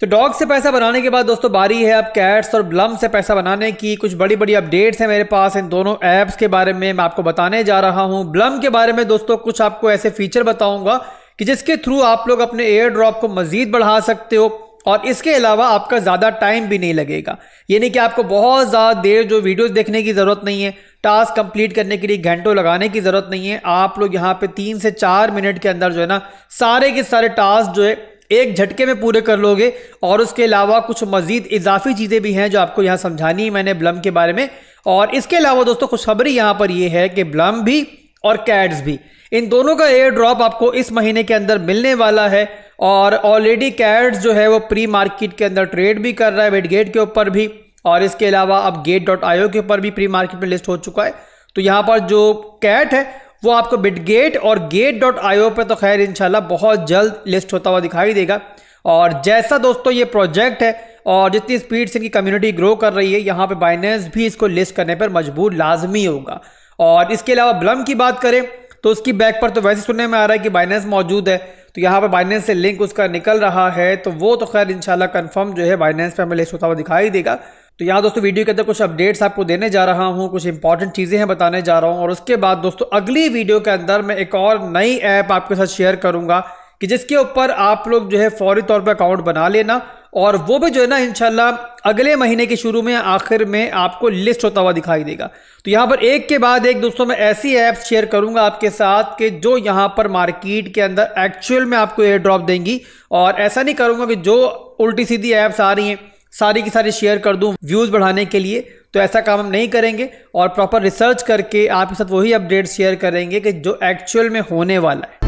तो डॉग से पैसा बनाने के बाद दोस्तों बारी है अब कैट्स और ब्लम से पैसा बनाने की। कुछ बड़ी बड़ी अपडेट्स हैं मेरे पास इन दोनों ऐप्स के बारे में मैं आपको बताने जा रहा हूं। ब्लम के बारे में दोस्तों कुछ आपको ऐसे फीचर बताऊंगा कि जिसके थ्रू आप लोग अपने एयर ड्रॉप को मजीद बढ़ा सकते हो और इसके अलावा आपका ज़्यादा टाइम भी नहीं लगेगा। यानी कि आपको बहुत ज़्यादा देर जो वीडियोस देखने की ज़रूरत नहीं है, टास्क कंप्लीट करने के लिए घंटों लगाने की ज़रूरत नहीं है। आप लोग यहाँ पे 3 से 4 मिनट के अंदर जो है ना सारे के सारे टास्क जो है एक झटके में पूरे कर लोगे। और उसके अलावा कुछ मजीद इजाफी चीज़ें भी हैं जो आपको यहाँ समझानी है मैंने ब्लम के बारे में। और इसके अलावा दोस्तों खुशखबरी यहाँ पर यह है कि ब्लम भी और कैट्स भी, इन दोनों का एयर ड्रॉप आपको इस महीने के अंदर मिलने वाला है। और ऑलरेडी कैट्स जो है वो प्री मार्केट के अंदर ट्रेड भी कर रहा है बिटगेट के ऊपर भी, और इसके अलावा अब Gate.io के ऊपर भी प्री मार्केट में लिस्ट हो चुका है। तो यहाँ पर जो कैट है वो आपको बिटगेट और Gate.io पे तो खैर इंशाल्लाह बहुत जल्द लिस्ट होता हुआ दिखाई देगा। और जैसा दोस्तों ये प्रोजेक्ट है और जितनी स्पीड से इनकी कम्युनिटी ग्रो कर रही है, यहाँ पे बाइनेंस भी इसको लिस्ट करने पर मजबूर लाजमी होगा। और इसके अलावा ब्लम की बात करें तो उसकी बैक पर तो वैसे सुनने में आ रहा है कि बाइनेंस मौजूद है, तो यहाँ पे बाइनेंस से लिंक उसका निकल रहा है, तो वो तो खैर इंशाल्लाह कंफर्म जो है बाइनेंस पे हमें लिस्ट होता हुआ दिखाई देगा। तो यहाँ दोस्तों वीडियो के अंदर कुछ अपडेट्स आपको देने जा रहा हूँ, कुछ इंपॉर्टेंट चीज़ें हैं बताने जा रहा हूँ। और उसके बाद दोस्तों अगली वीडियो के अंदर मैं एक और नई ऐप आपके साथ शेयर करूँगा कि जिसके ऊपर आप लोग जो है फौरी तौर पर अकाउंट बना लेना, और वो भी जो है ना इंशाल्लाह अगले महीने के शुरू में आखिर में आपको लिस्ट होता हुआ दिखाई देगा। तो यहाँ पर एक के बाद एक दोस्तों मैं ऐसी ऐप्स शेयर करूंगा आपके साथ कि जो यहाँ पर मार्केट के अंदर एक्चुअल में आपको एयर ड्रॉप देंगी। और ऐसा नहीं करूंगा कि जो उल्टी सीधी ऐप्स आ रही हैं सारी की सारी शेयर कर दूं व्यूज़ बढ़ाने के लिए, तो ऐसा काम हम नहीं करेंगे। और प्रॉपर रिसर्च करके आपके साथ वही अपडेट शेयर करेंगे कि जो एक्चुअल में होने वाला है।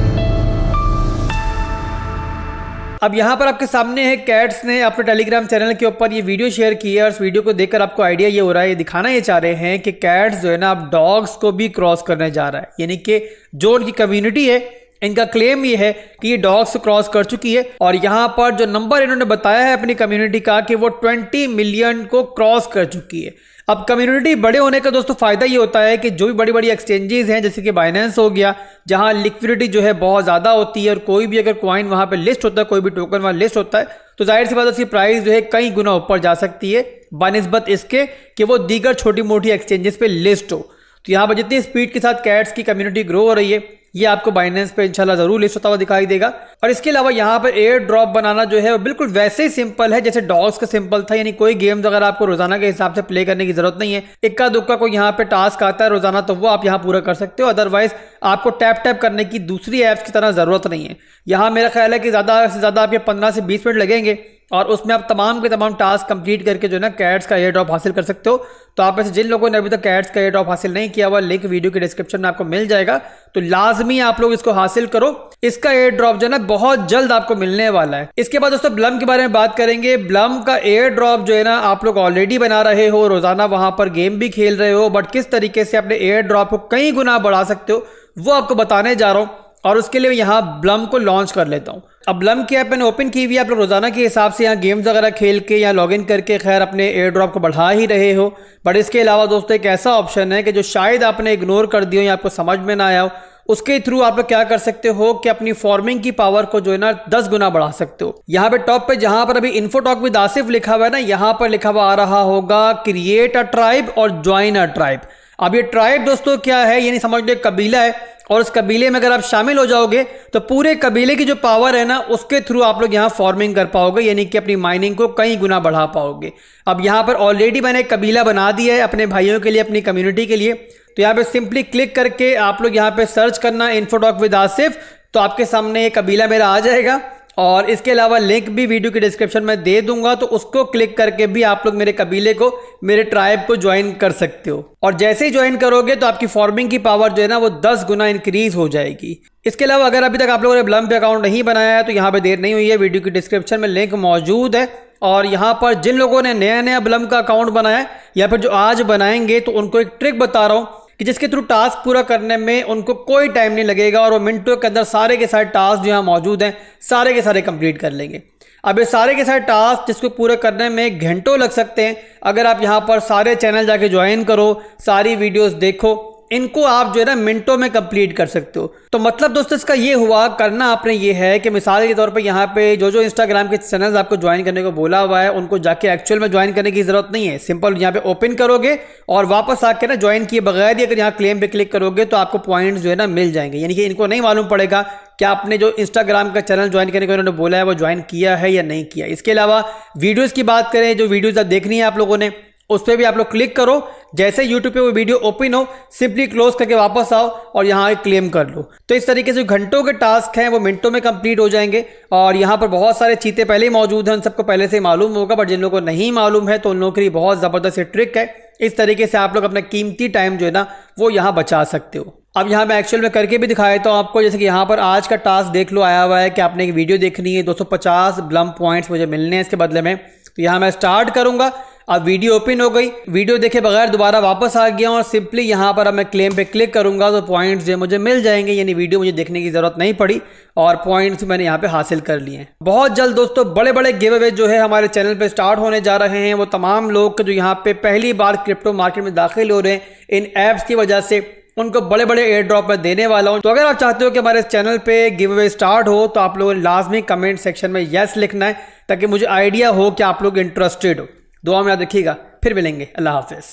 अब यहाँ पर आपके सामने है कैट्स ने अपने टेलीग्राम चैनल के ऊपर ये वीडियो शेयर की है, और इस वीडियो को देखकर आपको आइडिया ये हो रहा है, ये दिखाना ये चाह रहे हैं कि कैट्स जो है ना अब डॉग्स को भी क्रॉस करने जा रहा है। यानी कि जो उनकी कम्युनिटी है इनका क्लेम ये है कि ये डॉग्स क्रॉस कर चुकी है। और यहाँ पर जो नंबर इन्होंने बताया है अपनी कम्युनिटी का कि वो 20 मिलियन को क्रॉस कर चुकी है। अब कम्युनिटी बड़े होने का दोस्तों फायदा ये होता है कि जो भी बड़ी बड़ी एक्सचेंजेस हैं जैसे कि बाइनेंस हो गया, जहां लिक्विडिटी जो है बहुत ज़्यादा होती है और कोई भी अगर कॉइन वहां पे लिस्ट होता है, कोई भी टोकन वहां लिस्ट होता है, तो जाहिर सी बात है उसकी प्राइस जो है कई गुना ऊपर जा सकती है बनिस्बत इसके कि वो दीगर छोटी मोटी एक्सचेंजेस पे लिस्ट हो। तो यहाँ पर जितनी स्पीड के साथ कैट्स की कम्युनिटी ग्रो हो रही है ये आपको बाइनेंस पे इंशाल्लाह जरूर लिस्ट होता हुआ दिखाई देगा। और इसके अलावा यहाँ पर एयर ड्रॉप बनाना जो है वो बिल्कुल वैसे ही सिंपल है जैसे डॉग्स का सिंपल था। यानी कोई गेम्स अगर आपको रोजाना के हिसाब से प्ले करने की जरूरत नहीं है, इक्का दुक्का कोई यहाँ पे टास्क आता है रोजाना तो वो आप यहाँ पूरा कर सकते हो। अदरवाइज आपको टैप टैप करने की दूसरी ऐप्स की तरह जरूरत नहीं है। यहाँ मेरा ख्याल है कि ज्यादा से ज्यादा आपके 15 से 20 मिनट लगेंगे और उसमें आप तमाम के तमाम टास्क कंप्लीट करके जो है ना कैट्स का एयर ड्रॉप हासिल कर सकते हो। तो आप ऐसे जिन लोगों ने अभी तक कैट्स का एयर ड्रॉप हासिल नहीं किया हुआ, लिंक वीडियो के डिस्क्रिप्शन में आपको मिल जाएगा, तो लाजमी आप लोग इसको हासिल करो। इसका एयर ड्रॉप जो है ना बहुत जल्द आपको मिलने वाला है। इसके बाद दोस्तों ब्लम के बारे में बात करेंगे। ब्लम का एयर ड्रॉप जो है ना आप लोग ऑलरेडी बना रहे हो, रोजाना वहां पर गेम भी खेल रहे हो, बट किस तरीके से अपने एयर ड्रॉप को कई गुना बढ़ा सकते हो वो आपको बताने जा रहा हूं। और उसके लिए यहाँ ब्लम को लॉन्च कर लेता हूँ। अब ब्लम की ऐप मैंने ओपन की हुई है, आप लोग रोजाना के हिसाब से यहाँ गेम्स वगैरह खेल के या लॉगिन करके खैर अपने एयर ड्रॉप को बढ़ा ही रहे हो। बट इसके अलावा दोस्तों एक ऐसा ऑप्शन है कि जो शायद आपने इग्नोर कर दिया या आपको समझ में ना आया हो, उसके थ्रू आप लोग क्या कर सकते हो कि अपनी फार्मिंग की पावर को जो है ना 10 गुना बढ़ा सकते हो। यहाँ पे टॉप पे जहां पर अभी इन्फो टॉक विद आसिफ लिखा हुआ है ना, यहाँ पर लिखा हुआ आ रहा होगा क्रिएट अ ट्राइब और ज्वाइन अ ट्राइब। अब ये ट्राइब दोस्तों क्या है, यानी समझ लो कबीला है, और उस कबीले में अगर आप शामिल हो जाओगे तो पूरे कबीले की जो पावर है ना उसके थ्रू आप लोग यहाँ फार्मिंग कर पाओगे, यानी कि अपनी माइनिंग को कई गुना बढ़ा पाओगे। अब यहाँ पर ऑलरेडी मैंने एक कबीला बना दिया है अपने भाइयों के लिए, अपनी कम्युनिटी के लिए। तो यहाँ पे सिंपली क्लिक करके आप लोग यहाँ पे सर्च करना इन्फो टॉक विद आसिफ, तो आपके सामने ये कबीला मेरा आ जाएगा। और इसके अलावा लिंक भी वीडियो के डिस्क्रिप्शन में दे दूंगा, तो उसको क्लिक करके भी आप लोग मेरे कबीले को, मेरे ट्राइब को ज्वाइन कर सकते हो। और जैसे ही ज्वाइन करोगे तो आपकी फार्मिंग की पावर जो है ना वो 10 गुना इंक्रीज हो जाएगी। इसके अलावा अगर अभी तक आप लोगों ने ब्लम पे अकाउंट नहीं बनाया है तो यहाँ पे देर नहीं हुई है, वीडियो की डिस्क्रिप्शन में लिंक मौजूद है। और यहाँ पर जिन लोगों ने नया नया ब्लम का अकाउंट बनाया है या फिर जो आज बनाएंगे, तो उनको एक ट्रिक बता रहा हूँ कि जिसके थ्रू टास्क पूरा करने में उनको कोई टाइम नहीं लगेगा और वो मिनटों के अंदर सारे के सारे टास्क जो यहाँ मौजूद हैं सारे के सारे कंप्लीट कर लेंगे। अब ये सारे के सारे टास्क जिसको पूरा करने में घंटों लग सकते हैं, अगर आप यहाँ पर सारे चैनल जाके ज्वाइन करो, सारी वीडियोस देखो इनको आप जो है ना मिनटों में कंप्लीट कर सकते हो। तो मतलब दोस्तों इसका ये हुआ, करना आपने ये है कि मिसाल के तौर पे यहाँ पे जो जो इंस्टाग्राम के चैनल्स आपको ज्वाइन करने को बोला हुआ है उनको जाके एक्चुअल में ज्वाइन करने की जरूरत नहीं है। सिंपल यहाँ पे ओपन करोगे और वापस आके ना ज्वाइन किए बगैर ही अगर यहाँ क्लेम पे क्लिक करोगे तो आपको पॉइंट्स जो है ना मिल जाएंगे। यानी कि इनको नहीं मालूम पड़ेगा कि आपने जो इंस्टाग्राम का चैनल ज्वाइन करने को उन्होंने बोला है वो ज्वाइन किया है या नहीं किया। इसके अलावा वीडियोज़ की बात करें, जो वीडियोज़ आप देखनी है आप लोगों ने उस पर भी आप लोग क्लिक करो, जैसे YouTube पे वो वीडियो ओपन हो सिंपली क्लोज करके वापस आओ और यहाँ क्लेम कर लो। तो इस तरीके से घंटों के टास्क हैं वो मिनटों में कंप्लीट हो जाएंगे। और यहाँ पर बहुत सारे चीते पहले ही मौजूद हैं, उन सबको पहले से मालूम होगा, बट जिन लोगों को नहीं मालूम है तो उन लोगों के लिए बहुत ज़बरदस्त ट्रिक है। इस तरीके से आप लोग अपना कीमती टाइम जो है ना वो यहाँ बचा सकते हो। अब यहाँ मैं एक्चुअल में करके भी दिखाया तो आपको, जैसे कि यहाँ पर आज का टास्क देख लो आया हुआ है कि आपने एक वीडियो देखनी है, 250 ब्लम पॉइंट्स मुझे मिलने हैं इसके बदले में। तो यहाँ मैं स्टार्ट करूँगा, अब वीडियो ओपन हो गई, वीडियो देखे बगैर दोबारा वापस आ गया और सिंपली यहाँ पर अब मैं क्लेम पे क्लिक करूंगा तो पॉइंट्स जो मुझे मिल जाएंगे। यानी वीडियो मुझे देखने की जरूरत नहीं पड़ी और पॉइंट्स मैंने यहाँ पे हासिल कर लिए हैं। बहुत जल्द दोस्तों बड़े बड़े गिव अवे जो है हमारे चैनल पे स्टार्ट होने जा रहे हैं। वो तमाम लोग जो यहाँ पे पहली बार क्रिप्टो मार्केट में दाखिल हो रहे हैं इन ऐप्स की वजह से, उनको बड़े बड़े एयर ड्रॉप में देने वाला हूं। तो अगर आप चाहते हो कि हमारे चैनल पे गिव अवे स्टार्ट हो तो आप लोगों ने लाजमी कमेंट सेक्शन में यस लिखना है ताकि मुझे आइडिया हो कि आप लोग इंटरेस्टेड हो। दुआ में याद रखिएगा, फिर मिलेंगे। अल्लाह हाफिज़।